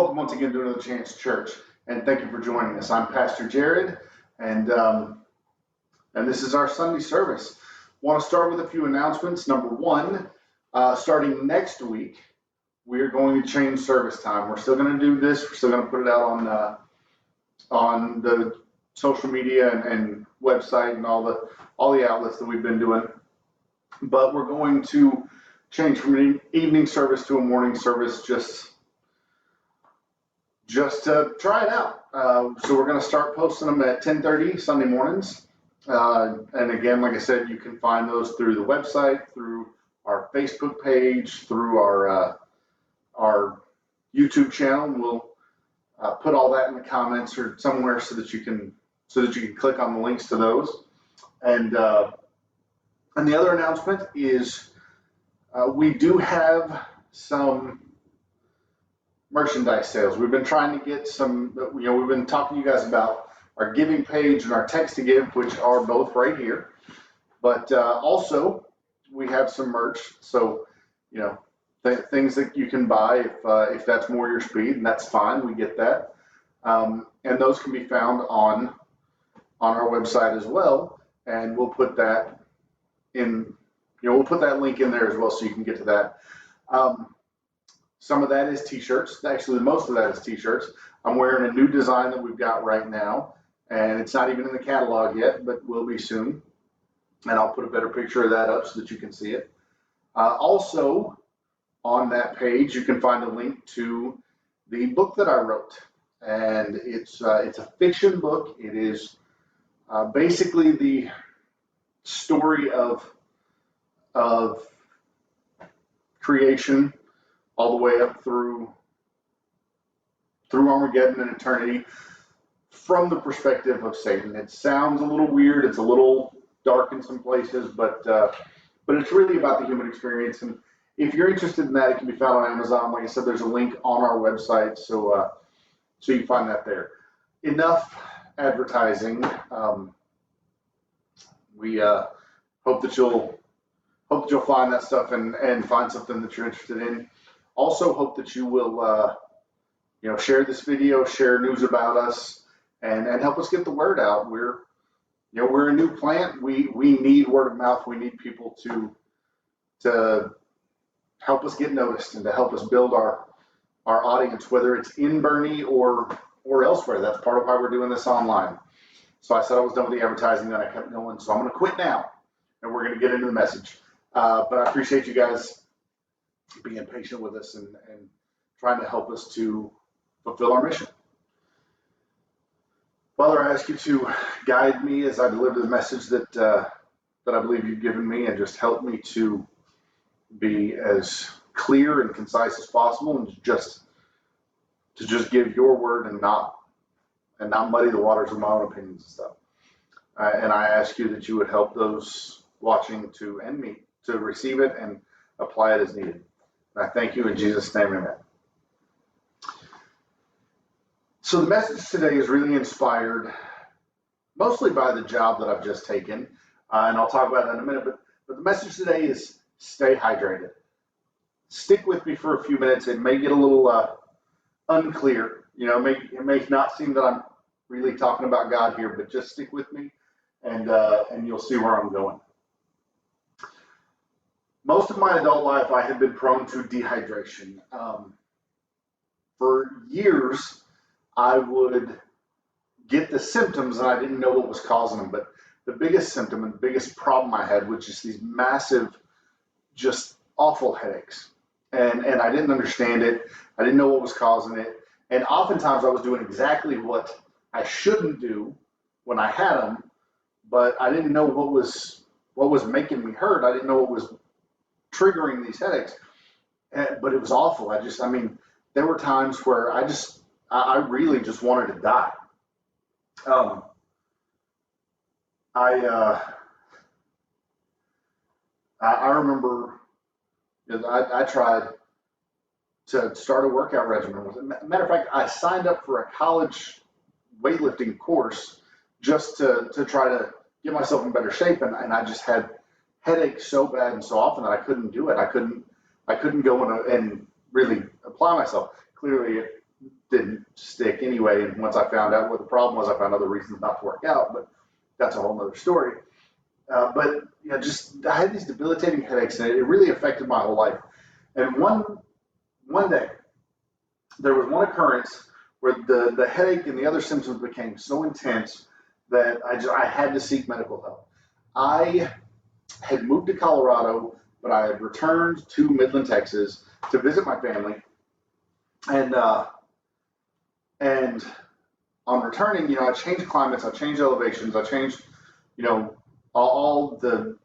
welcome once again to Another Chance Church, and thank you for joining us. I'm Pastor Jared, and this is our Sunday service. Want to start with a few announcements. Number one, starting next week, we're going to change service time. We're still going to do this. We're still going to put it out on the social media and website and all the outlets that we've been doing. But we're going to change from an evening service to a morning service just to try it out. So we're going to start posting them at 10:30 Sunday mornings. And again, like I said, you can find those through the website, through our Facebook page, through our YouTube channel. We'll put all that in the comments or somewhere so that you can click on the links to those. And the other announcement is we do have some merchandise sales. We've been trying to get some, we've been talking to you guys about our giving page and our text to give, which are both right here. But also we have some merch. So, things that you can buy if that's more your speed, and that's fine. We get that. And those can be found on our website as well. And we'll put that in, we'll put that link in there as well so you can get to that. Some of that is t-shirts. Actually, most of that is t-shirts. I'm wearing a new design that we've got right now, and it's not even in the catalog yet, but will be soon. And I'll put a better picture of that up so that you can see it. Also, on that page, you can find a link to the book that I wrote. And it's a fiction book. It is basically the story of creation all the way up through Armageddon and eternity from the perspective of Satan. It sounds a little weird. It's a little dark in some places, but it's really about the human experience. And if you're interested in that, it can be found on Amazon. Like I said, there's a link on our website, so you can find that there. Enough advertising. We hope that you'll find that stuff and find something that you're interested in. Also hope that you will share this video, share news about us, and help us get the word out. We're a new plant. We need word of mouth. We need people to help us get noticed and to help us build our audience, whether it's in Bernie or elsewhere. That's part of why we're doing this online. So I said I was done with the advertising, then I kept going. So I'm going to quit now, and we're going to get into the message. But I appreciate you guys being patient with us and trying to help us to fulfill our mission. Father, I ask you to guide me as I deliver the message that I believe you've given me, and just help me to be as clear and concise as possible, and to just give your word and not muddy the waters with my own opinions and stuff. And I ask you that you would help those watching and me to receive it and apply it as needed. And I thank you in Jesus' name, amen. So the message today is really inspired mostly by the job that I've just taken, and I'll talk about that in a minute, but the message today is stay hydrated. Stick with me for a few minutes. It may get a little unclear. It may not seem that I'm really talking about God here, but just stick with me, and you'll see where I'm going. Most of my adult life, I had been prone to dehydration. For years, I would get the symptoms, and I didn't know what was causing them. But the biggest symptom and the biggest problem I had was just these massive, just awful headaches. And I didn't understand it. I didn't know what was causing it. And oftentimes, I was doing exactly what I shouldn't do when I had them, but I didn't know what was making me hurt. I didn't know what was triggering these headaches, but it was awful. There were times where I really just wanted to die. I remember I tried to start a workout regimen. As a matter of fact, I signed up for a college weightlifting course just to try to get myself in better shape, and I just had headaches so bad and so often that I couldn't do it. I couldn't go and really apply myself. Clearly, it didn't stick anyway. And once I found out what the problem was, I found other reasons not to work out, but that's a whole nother story. But just I had these debilitating headaches, and it really affected my whole life. And one day, there was one occurrence where the headache and the other symptoms became so intense that I had to seek medical help. I had moved to Colorado, but I had returned to Midland, Texas to visit my family. And and on returning, I changed climates, I changed elevations, I changed, all the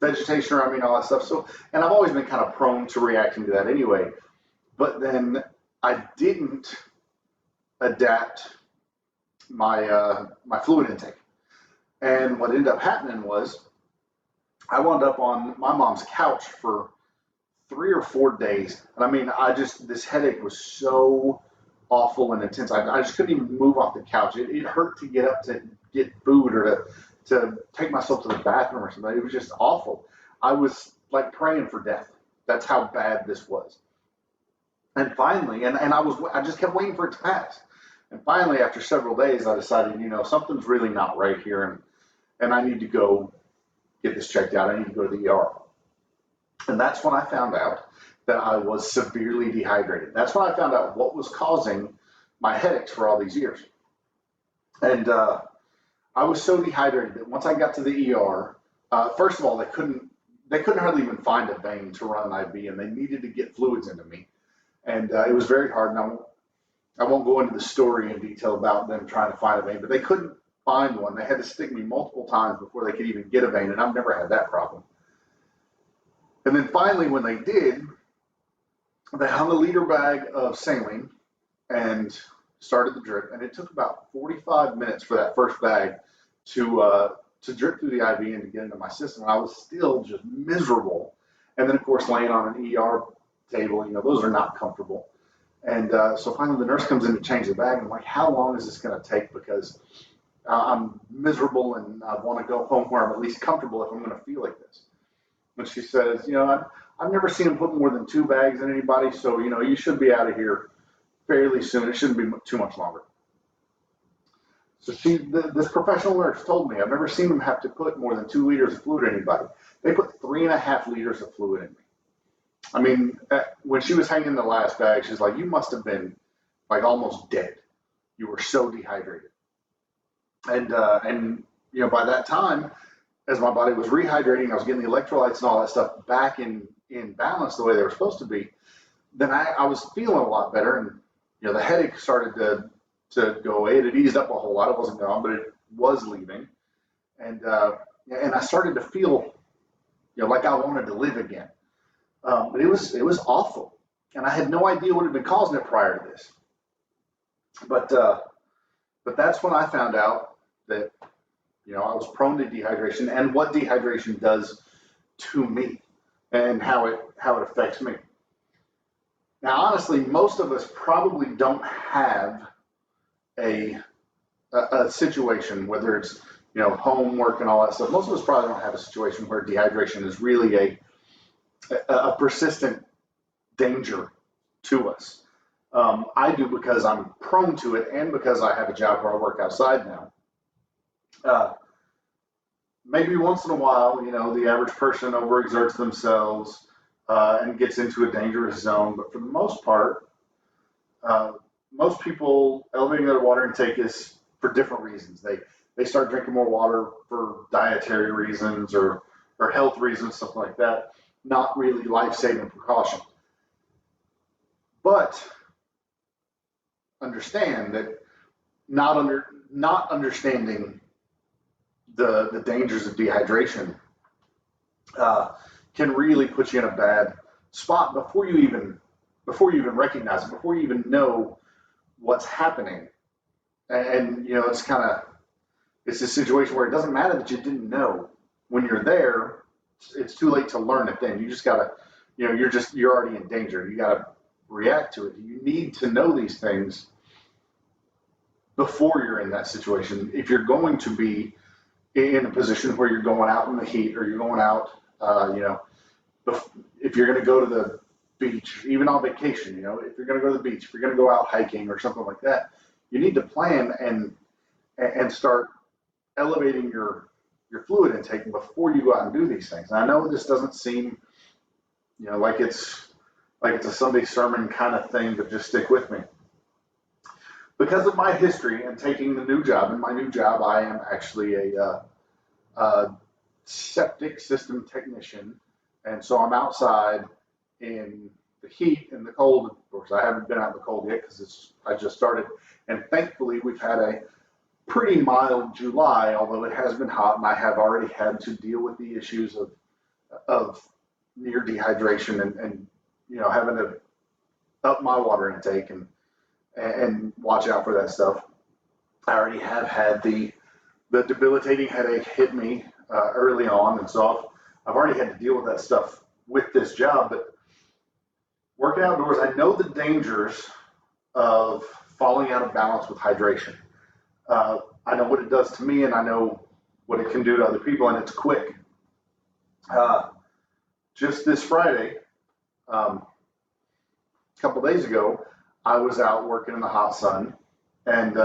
vegetation around me and all that stuff. So, and I've always been kind of prone to reacting to that anyway. But then I didn't adapt my fluid intake. And what ended up happening was I wound up on my mom's couch for 3 or 4 days. And I mean, this headache was so awful and intense. I just couldn't even move off the couch. It hurt to get up to get food or to take myself to the bathroom or something. It was just awful. I was like praying for death. That's how bad this was. And finally, and I just kept waiting for it to pass. And finally, after several days, I decided, something's really not right here, and I need to go get this checked out. I need to go to the ER. And that's when I found out that I was severely dehydrated. That's when I found out what was causing my headaches for all these years. And I was so dehydrated that once I got to the ER, first of all, they couldn't hardly even find a vein to run an IV, and they needed to get fluids into me. And it was very hard. And I won't go into the story in detail about them trying to find a vein, but they couldn't find one. They had to stick me multiple times before they could even get a vein, and I've never had that problem. And then finally, when they did, they hung a liter bag of saline and started the drip. And it took about 45 minutes for that first bag to drip through the IV and to get into my system. And I was still just miserable. And then, of course, laying on an ER table, those are not comfortable. And so finally the nurse comes in to change the bag. And I'm like, how long is this going to take? Because I'm miserable and I want to go home where I'm at least comfortable if I'm going to feel like this. And she says, I've never seen them put more than 2 bags in anybody. So, you should be out of here fairly soon. It shouldn't be too much longer. So this professional nurse told me, I've never seen them have to put more than 2 liters of fluid in anybody. They put 3.5 liters of fluid in me. I mean, when she was hanging the last bag, she's like, you must have been like almost dead. You were so dehydrated. And by that time, as my body was rehydrating, I was getting the electrolytes and all that stuff back in balance the way they were supposed to be. Then I was feeling a lot better, and the headache started to go away. It had eased up a whole lot. It wasn't gone, but it was leaving, and I started to feel like I wanted to live again. But it was awful, and I had no idea what had been causing it prior to this. But that's when I found out that I was prone to dehydration and what dehydration does to me and how it affects me. Now, honestly, most of us probably don't have a situation, whether it's homework and all that stuff. Most of us probably don't have a situation where dehydration is really a persistent danger to us. I do because I'm prone to it and because I have a job where I work outside now. Maybe once in a while, the average person overexerts themselves and gets into a dangerous zone. But for the most part, most people elevating their water intake is for different reasons. They start drinking more water for dietary reasons or health reasons, something like that. Not really life-saving precaution. But understand that not understanding the dangers of dehydration can really put you in a bad spot before you even recognize it, before you even know what's happening. And it's a situation where it doesn't matter that you didn't know. When you're there, it's too late to learn it then. You just gotta, you're already in danger. You gotta react to it. You need to know these things before you're in that situation. If you're going to be in a position where you're going out in the heat or you're going out, if you're going to go to the beach, even on vacation, if you're going to go to the beach, if you're going to go out hiking or something like that, you need to plan and start elevating your fluid intake before you go out and do these things. And I know this doesn't seem, like it's a Sunday sermon kind of thing, but just stick with me. Because of my history and taking the new job, in my new job, I am actually a septic system technician. And so I'm outside in the heat and the cold. Of course, I haven't been out in the cold yet because I just started. And thankfully, we've had a pretty mild July, although it has been hot, and I have already had to deal with the issues of near dehydration and having to up my water intake and watch out for that stuff. I already have had the debilitating headache hit me early on, and so I've already had to deal with that stuff with this job. But working outdoors, I know the dangers of falling out of balance with hydration. I know what it does to me, and I know what it can do to other people, and it's quick. Just this Friday, a couple days ago, I was out working in the hot sun, and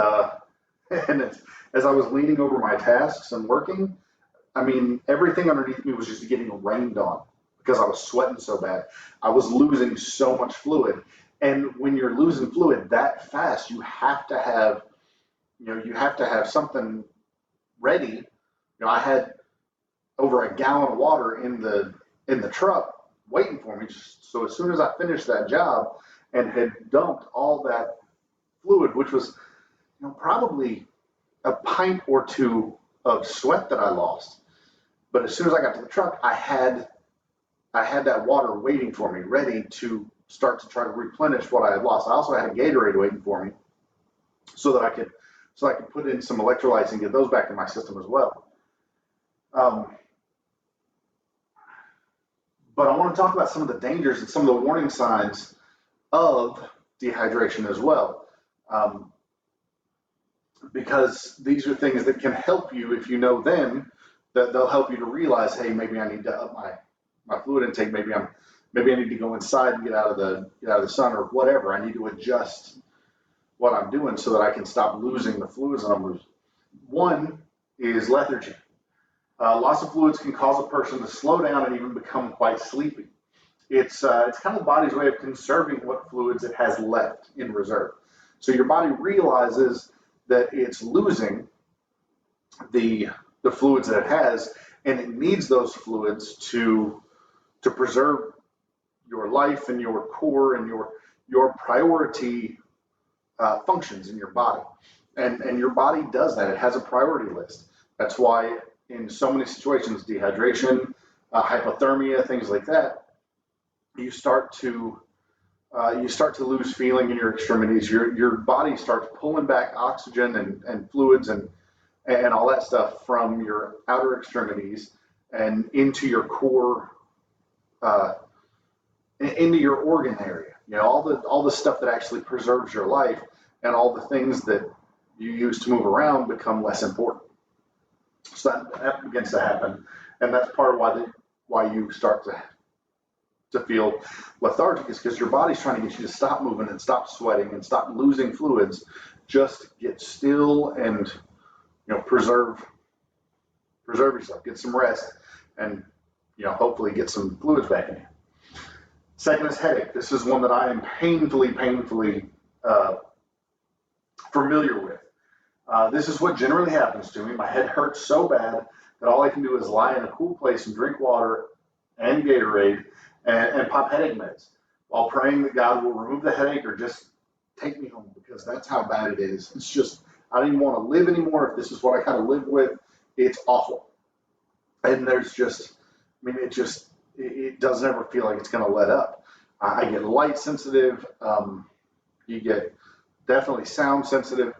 as I was leaning over my tasks and working, I mean, everything underneath me was just getting rained on because I was sweating so bad. I was losing so much fluid, and when you're losing fluid that fast, you have to have something ready. I had over a gallon of water in the truck waiting for me. So as soon as I finished that job and had dumped all that fluid, which was probably a pint or two of sweat that I lost, but as soon as I got to the truck, I had that water waiting for me, ready to start to try to replenish what I had lost. I also had a Gatorade waiting for me so that I could put in some electrolytes and get those back in my system as well. But I want to talk about some of the dangers and some of the warning signs of dehydration as well. Because these are things that can help you if you know them, that they'll help you to realize, hey, maybe I need to up my fluid intake. Maybe I need to go inside and get out of the sun or whatever. I need to adjust what I'm doing so that I can stop losing the fluids that I'm losing. One is lethargy. Loss of fluids can cause a person to slow down and even become quite sleepy. It's kind of the body's way of conserving what fluids it has left in reserve. So your body realizes that it's losing the fluids that it has, and it needs those fluids to preserve your life and your core and your priority functions in your body. And your body does that. It has a priority list. That's why in so many situations, dehydration, hypothermia, things like that, you start to lose feeling in your extremities. Your body starts pulling back oxygen and fluids and all that stuff from your outer extremities and into your core, into your organ area. All the stuff that actually preserves your life and all the things that you use to move around become less important. So that begins to happen, and that's part of why you start to feel lethargic, is because your body's trying to get you to stop moving and stop sweating and stop losing fluids. Just get still and preserve yourself, get some rest, and hopefully get some fluids back in you. Second is headache. This is one that I am painfully familiar with. This is what generally happens to me. My head hurts so bad that all I can do is lie in a cool place and drink water and Gatorade and pop headache meds while praying that God will remove the headache or just take me home, because that's how bad it is. It's just, I don't even want to live anymore if this is what I kind of live with. It's awful. And there's just, it doesn't ever feel like it's going to let up. I get light sensitive. You get definitely sound sensitive.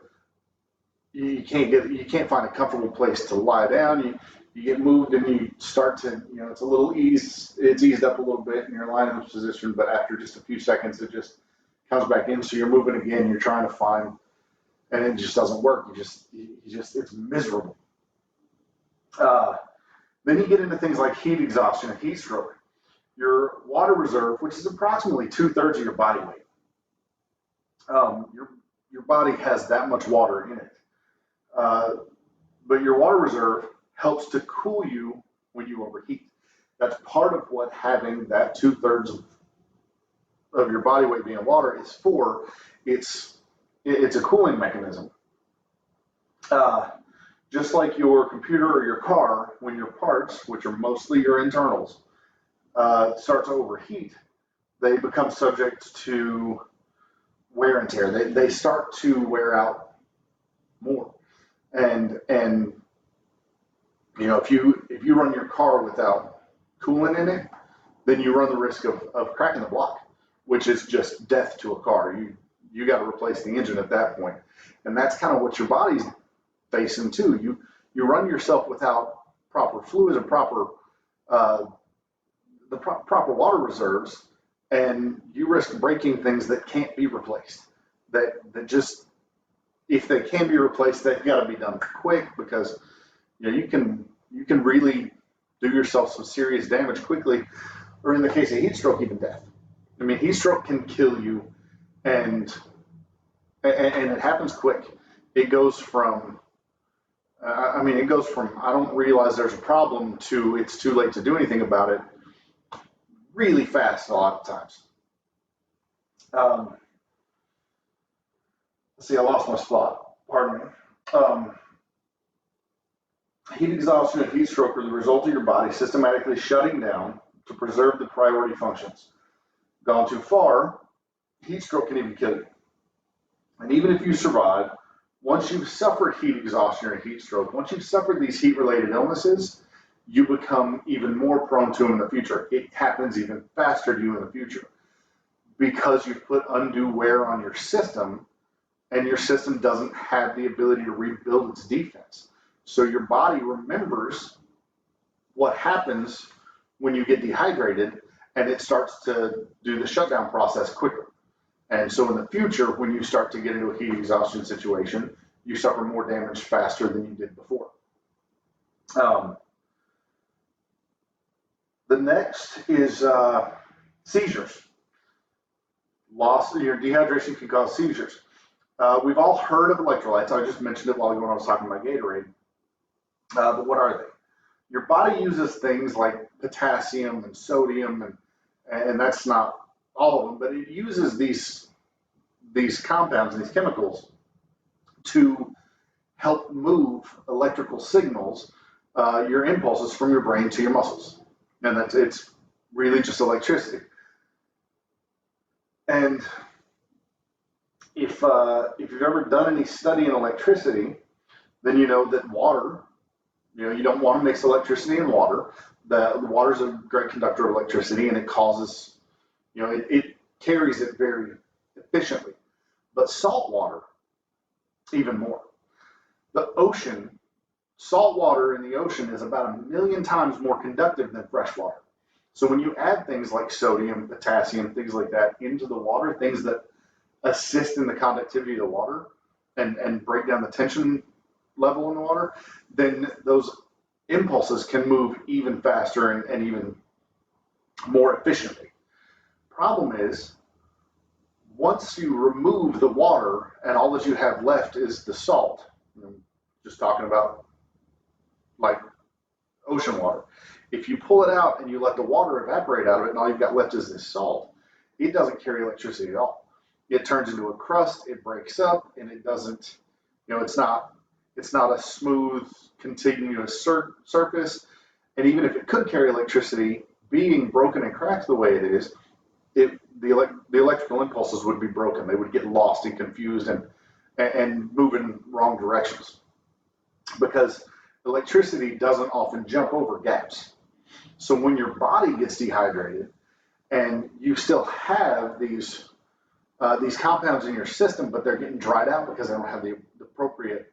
You can't find a comfortable place to lie down. You get moved and you start to, it's eased up a little bit and you're lying in this position, but after just a few seconds, it just comes back in. So you're moving again, you're trying to find, and it just doesn't work. It's miserable. Then you get into things like heat exhaustion and heat stroke. your water reserve, which is approximately 2/3 of your body weight. Your body has that much water in it. Uh, but your water reserve helps to cool you when you overheat. That's part of what having that 2/3 of your body weight being water is for. It's a cooling mechanism. Uh, just like your computer or your car, when your parts, which are mostly your internals, start to overheat, they become subject to wear and tear. They start to wear out more. And if you run your car without coolant in it, then you run the risk of cracking the block, which is just death to a car. You got to replace the engine at that point. And that's kind of what your body's facing too. You run yourself without proper fluids and proper proper water reserves, and you risk breaking things that can't be replaced. That just, if they can be replaced, they've got to be done quick, because you can really do yourself some serious damage quickly, or in the case of heat stroke, even death. I mean, heat stroke can kill you, and it happens quick. It goes from I don't realize there's a problem to it's too late to do anything about it really fast a lot of times. Let's see, I lost my spot. Pardon me. Heat exhaustion and heat stroke are the result of your body systematically shutting down to preserve the priority functions. Gone too far, heat stroke can even kill you. And even if you survive, once you've suffered heat exhaustion or heat stroke, once you've suffered these heat-related illnesses, you become even more prone to them in the future. It happens even faster to you in the future because you've put undue wear on your system, and your system doesn't have the ability to rebuild its defense. So your body remembers what happens when you get dehydrated, and it starts to do the shutdown process quicker. And so in the future, when you start to get into a heat exhaustion situation, you suffer more damage faster than you did before. The next is seizures. Loss of your dehydration can cause seizures. We've all heard of electrolytes. I just mentioned it while I was talking about Gatorade. But what are they? Your body uses things like potassium and sodium, and that's not all of them, but it uses these compounds, these chemicals, to help move electrical signals, your impulses from your brain to your muscles. And it's really just electricity. And if you've ever done any study in electricity, then you know that water, you don't want to mix electricity and water. The water is a great conductor of electricity, and it causes, it carries it very efficiently. But salt water, even more. The ocean, salt water in the ocean is about 1 million times more conductive than fresh water. So when you add things like sodium, potassium, things like that into the water, things that assist in the conductivity of the water and break down the tension level in the water, then those impulses can move even faster and even more efficiently. Problem is, once you remove the water and all that you have left is the salt, just talking about like ocean water, if you pull it out and you let the water evaporate out of it and all you've got left is this salt, it doesn't carry electricity at all. It turns into a crust, it breaks up, and it doesn't, it's not a smooth, continuous surface. And even if it could carry electricity, being broken and cracked the way it is, the electrical impulses would be broken. They would get lost and confused and move in wrong directions, because electricity doesn't often jump over gaps. So when your body gets dehydrated and you still have these compounds in your system, but they're getting dried out because they don't have the appropriate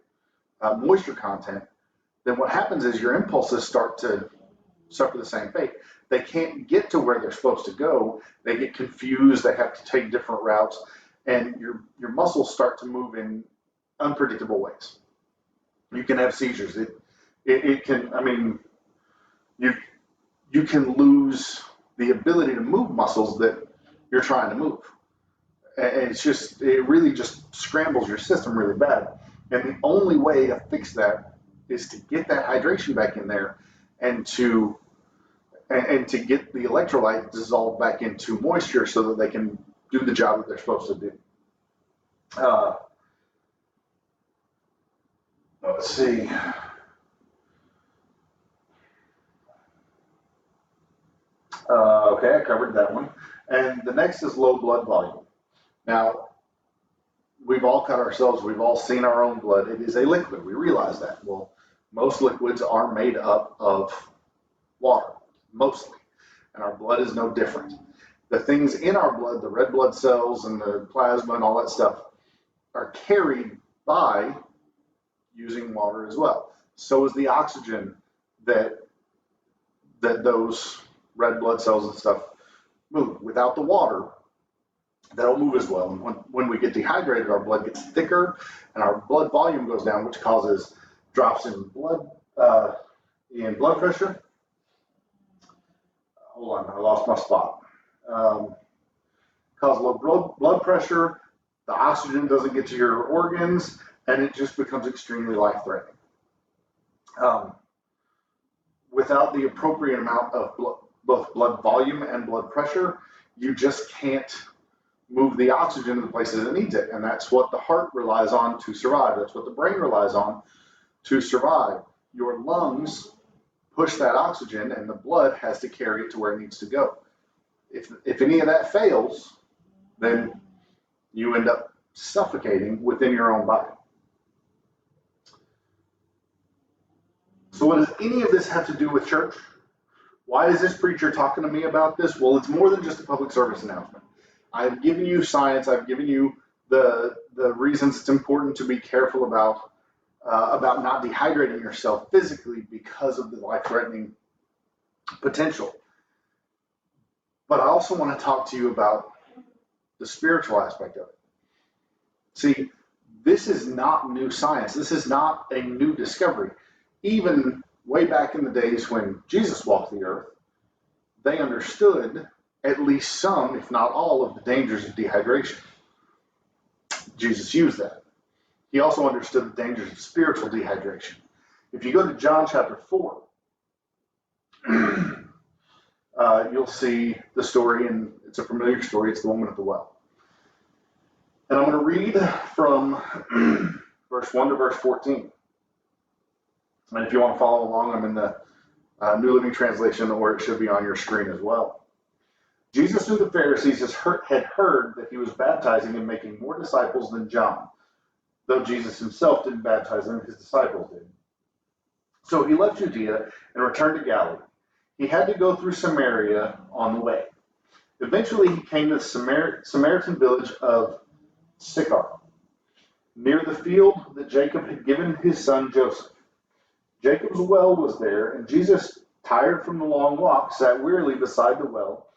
moisture content, then what happens is your impulses start to suffer the same fate. They can't get to where they're supposed to go. They get confused. They have to take different routes, and your muscles start to move in unpredictable ways. You can have seizures. It can. I mean, you can lose the ability to move muscles that you're trying to move. And it really just scrambles your system really bad. And the only way to fix that is to get that hydration back in there and to get the electrolyte dissolved back into moisture so that they can do the job that they're supposed to do. Let's see. Okay, I covered that one. And the next is low blood volume. Now, we've all cut ourselves, we've all seen our own blood. It is a liquid, we realize that. Well, most liquids are made up of water, mostly, and our blood is no different. The things in our blood, the red blood cells and the plasma and all that stuff, are carried by using water as well. So is the oxygen that those red blood cells and stuff move. Without the water, they don't move as well. And when we get dehydrated, our blood gets thicker and our blood volume goes down, which causes drops in blood pressure. Hold on, I lost my spot. Cause low blood pressure, the oxygen doesn't get to your organs, and it just becomes extremely life-threatening. Without the appropriate amount of both blood volume and blood pressure, you just can't move the oxygen to the places it needs it. And that's what the heart relies on to survive. That's what the brain relies on to survive. Your lungs push that oxygen and the blood has to carry it to where it needs to go. If any of that fails, then you end up suffocating within your own body. So what does any of this have to do with church? Why is this preacher talking to me about this? Well, it's more than just a public service announcement. I've given you science. I've given you the reasons it's important to be careful about not dehydrating yourself physically because of the life-threatening potential. But I also want to talk to you about the spiritual aspect of it. See, this is not new science. This is not a new discovery. Even way back in the days when Jesus walked the earth, they understood at least some, if not all, of the dangers of dehydration. Jesus used that. He also understood the dangers of spiritual dehydration. If you go to John chapter 4, you'll see the story, and it's a familiar story. It's the woman at the well. And I'm going to read from verse 1 to verse 14. And if you want to follow along, I'm in the New Living Translation, or it should be on your screen as well. Jesus knew the Pharisees had heard that he was baptizing and making more disciples than John, though Jesus himself didn't baptize them, his disciples did. So he left Judea and returned to Galilee. He had to go through Samaria on the way. Eventually he came to the Samaritan village of Sychar, near the field that Jacob had given his son Joseph. Jacob's well was there, and Jesus, tired from the long walk, sat wearily beside the well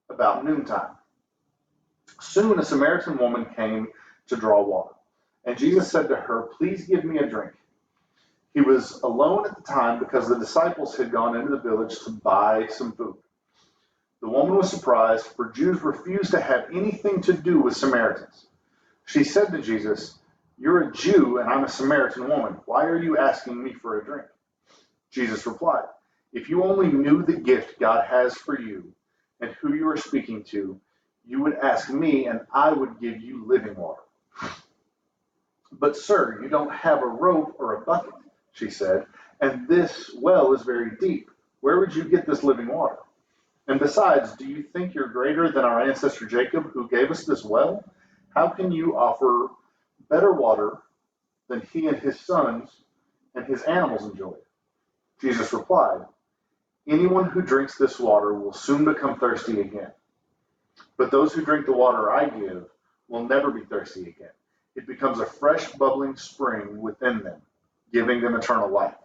about noontime. Soon a Samaritan woman came to draw water, and Jesus said to her, "Please give me a drink." He was alone at the time because the disciples had gone into the village to buy some food. The woman was surprised, for Jews refused to have anything to do with Samaritans. She said to Jesus, "You're a Jew and I'm a Samaritan woman. Why are you asking me for a drink?" Jesus replied, "If you only knew the gift God has for you and who you are speaking to, you would ask me and I would give you living water." "But sir, you don't have a rope or a bucket," she said, "and this well is very deep. Where would you get this living water? And besides, do you think you're greater than our ancestor Jacob, who gave us this well? How can you offer better water than he and his sons and his animals enjoyed?" Jesus replied, "Anyone who drinks this water will soon become thirsty again. But those who drink the water I give will never be thirsty again. It becomes a fresh, bubbling spring within them, giving them eternal life."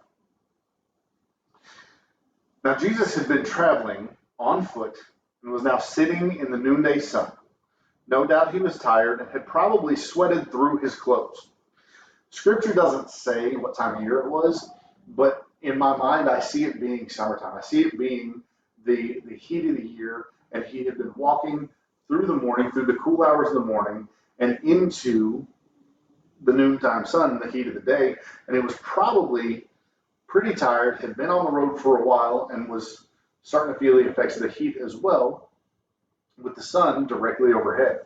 Now Jesus had been traveling on foot and was now sitting in the noonday sun. No doubt he was tired and had probably sweated through his clothes. Scripture doesn't say what time of year it was, but in my mind, I see it being summertime. I see it being the heat of the year, and he had been walking through the morning, through the cool hours of the morning, and into the noontime sun, the heat of the day, and it was probably pretty tired, had been on the road for a while, and was starting to feel the effects of the heat as well, with the sun directly overhead.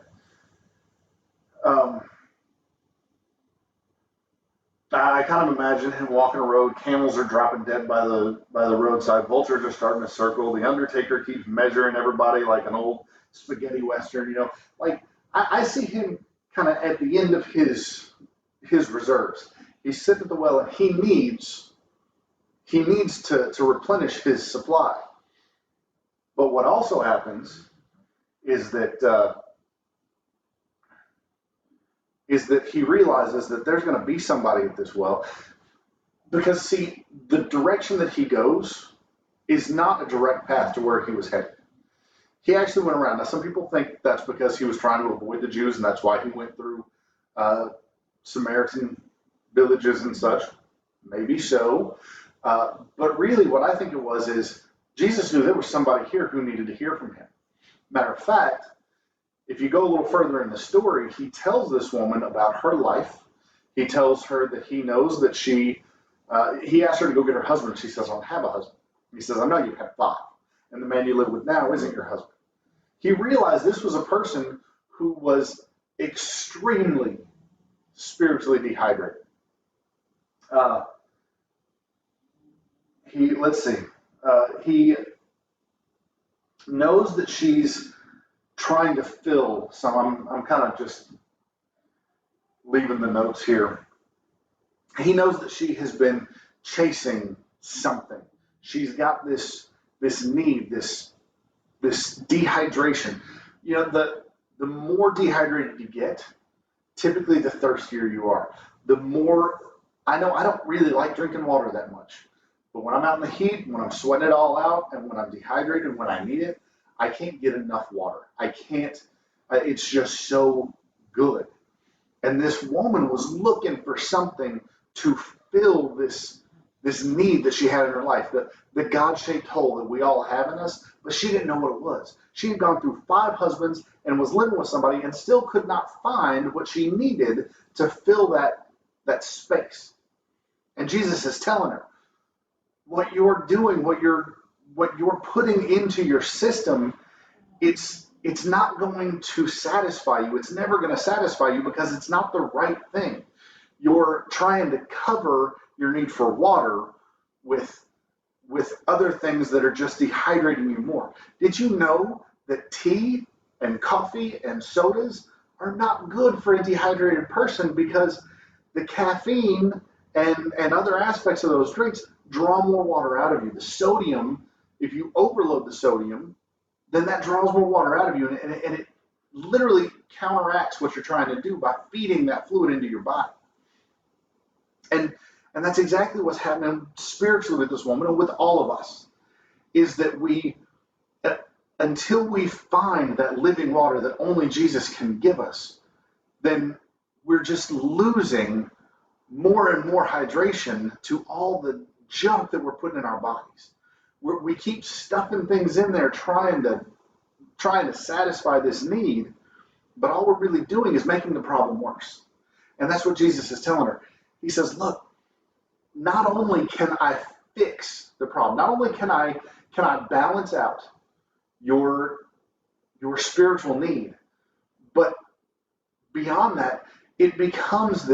I kind of imagine him walking a road. Camels are dropping dead by the roadside. Vultures are starting to circle. The Undertaker keeps measuring everybody like an old spaghetti western. Like I see him kind of at the end of his reserves. He's sitting at the well, and he needs to replenish his supply. But what also happens is that he realizes that there's going to be somebody at this well, because see, the direction that he goes is not a direct path to where he was headed. He actually went around. Now, some people think that's because he was trying to avoid the Jews, and that's why he went through Samaritan villages and such. Maybe so. But really what I think it was is Jesus knew there was somebody here who needed to hear from him. Matter of fact, if you go a little further in the story, he tells this woman about her life. He tells her that he knows that he asked her to go get her husband. She says, I don't have a husband. He says, I know you've had 5, and the man you live with now isn't your husband. He realized this was a person who was extremely spiritually dehydrated. He knows that she's trying to fill some. I'm kind of just leaving the notes here. He knows that she has been chasing something. She's got this need, this dehydration. The more dehydrated you get, typically the thirstier you are. The more, I know I don't really like drinking water that much, but when I'm out in the heat, when I'm sweating it all out, and when I'm dehydrated, when I need it, I can't get enough water. I can't, it's just so good. And this woman was looking for something to fill this need that she had in her life, the God-shaped hole that we all have in us, but she didn't know what it was. She had gone through 5 husbands and was living with somebody and still could not find what she needed to fill that space. And Jesus is telling her, what you're doing, what you're putting into your system, it's not going to satisfy you. It's never going to satisfy you because it's not the right thing. You're trying to cover your need for water with other things that are just dehydrating you more. Did you know that tea and coffee and sodas are not good for a dehydrated person, because the caffeine and other aspects of those drinks draw more water out of you. The sodium, if you overload the sodium, then that draws more water out of you, and it literally counteracts what you're trying to do by feeding that fluid into your body. And that's exactly what's happening spiritually with this woman and with all of us, is that we, until we find that living water that only Jesus can give us, then we're just losing more and more hydration to all the junk that we're putting in our bodies. We keep stuffing things in there trying to satisfy this need, but all we're really doing is making the problem worse. And that's what Jesus is telling her. He says, look, not only can I fix the problem, not only can I balance out your spiritual need, but beyond that, it becomes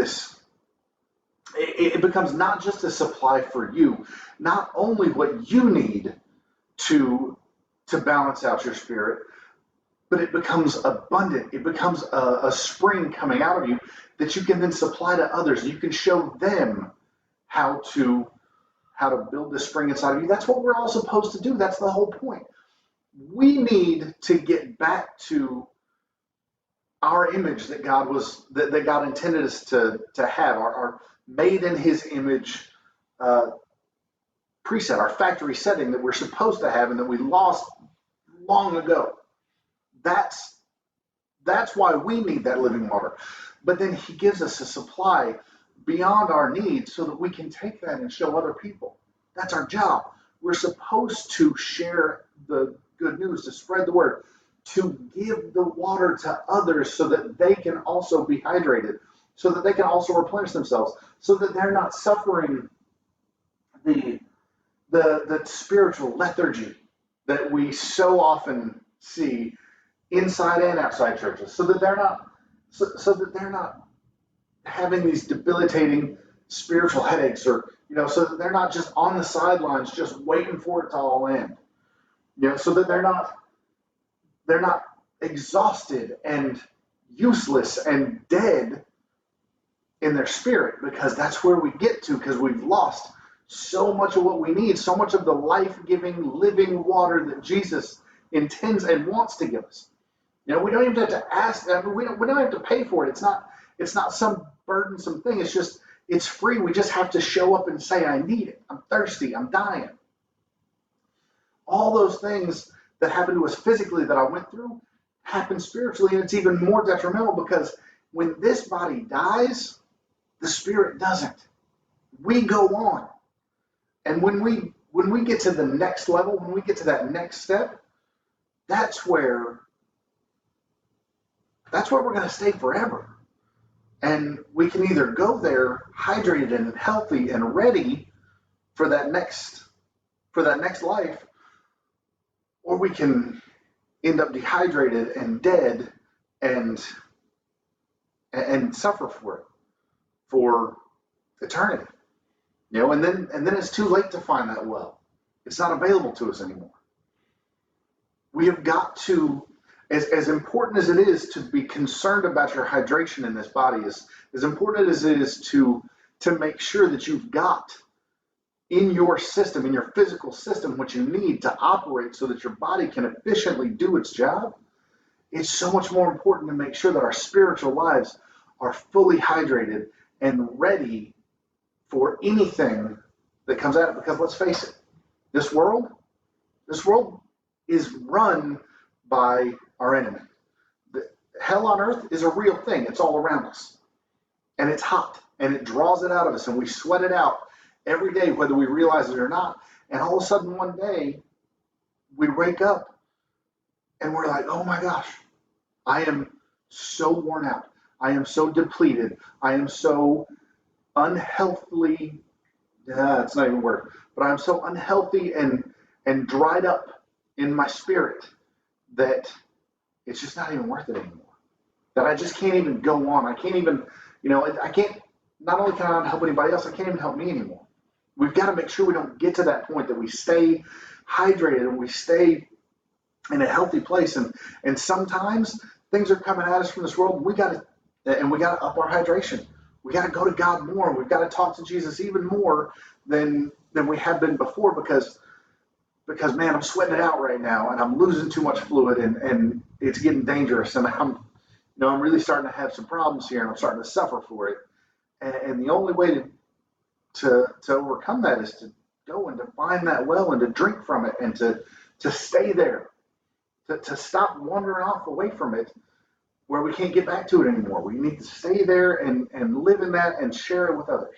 not just a supply for you, not only what you need to balance out your spirit, but it becomes abundant. It becomes a spring coming out of you that you can then supply to others. You can show them how to build this spring inside of you. That's what we're all supposed to do. That's the whole point. We need to get back to our image that God intended us to have, our made in His image preset, our factory setting that we're supposed to have and that we lost long ago. That's why we need that living water. But then He gives us a supply beyond our needs so that we can take that and show other people. That's our job. We're supposed to share the good news, to spread the word, to give the water to others so that they can also be hydrated, so that they can also replenish themselves, so that they're not suffering the spiritual lethargy that we so often see inside and outside churches, so that they're not having these debilitating spiritual headaches, or so that they're not just on the sidelines just waiting for it to all end. So that they're not exhausted and useless and dead in their spirit, because that's where we get to, because we've lost so much of what we need, so much of the life-giving, living water that Jesus intends and wants to give us. We don't even have to ask. I mean, we don't have to pay for it. It's not some burdensome thing. It's free. We just have to show up and say, I need it. I'm thirsty. I'm dying. All those things that happen to us physically that I went through happen spiritually, and it's even more detrimental, because when this body dies, the spirit doesn't. We go on. And when we get to the next level, when we get to that next step, that's where we're going to stay forever. And we can either go there hydrated and healthy and ready for that next life, or we can end up dehydrated and dead and suffer for eternity. And then it's too late to find that well. It's not available to us anymore. We have got to, as important as it is to be concerned about your hydration in this body, as important as it is to make sure that you've got in your system, in your physical system, what you need to operate so that your body can efficiently do its job, it's so much more important to make sure that our spiritual lives are fully hydrated and ready for anything that comes at it. Because let's face it, this world is run by our enemy. Hell on earth is a real thing. It's all around us. And it's hot, and it draws it out of us, and we sweat it out every day, whether we realize it or not. And all of a sudden one day we wake up and we're like, oh my gosh, I am so worn out. I am so depleted. I am so unhealthily, it's not even a word, but I'm so unhealthy and dried up in my spirit that it's just not even worth it anymore. That I just can't even go on. I can't even, I can't, not only can I not help anybody else, I can't even help me anymore. We've got to make sure we don't get to that point, that we stay hydrated and we stay in a healthy place. And sometimes things are coming at us from this world, and we got to up our hydration. We got to go to God more. We've got to talk to Jesus even more than we have been before, because man, I'm sweating it out right now, and I'm losing too much fluid, and it's getting dangerous, and I'm really starting to have some problems here, and I'm starting to suffer for it. And the only way to overcome that is to go and to find that well and to drink from it, and to stay there, to stop wandering off away from it where we can't get back to it anymore. We need to stay there and live in that and share it with others.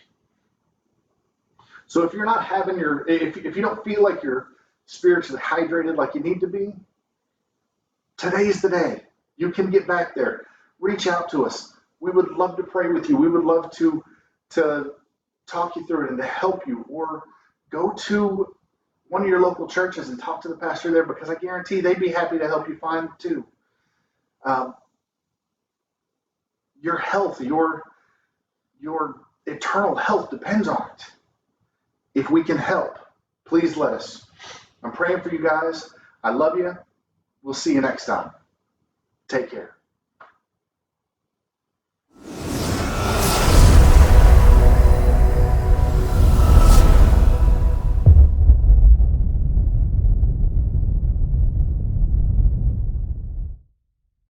So if you're not having if you don't feel like you're spiritually hydrated like you need to be, today's the day. You can get back there. Reach out to us. We would love to pray with you. We would love to talk you through it and to help you, or go to one of your local churches and talk to the pastor there, because I guarantee they'd be happy to help you find too. Your health, your eternal health depends on it. If we can help, please let us. I'm praying for you guys. I love you. We'll see you next time. Take care.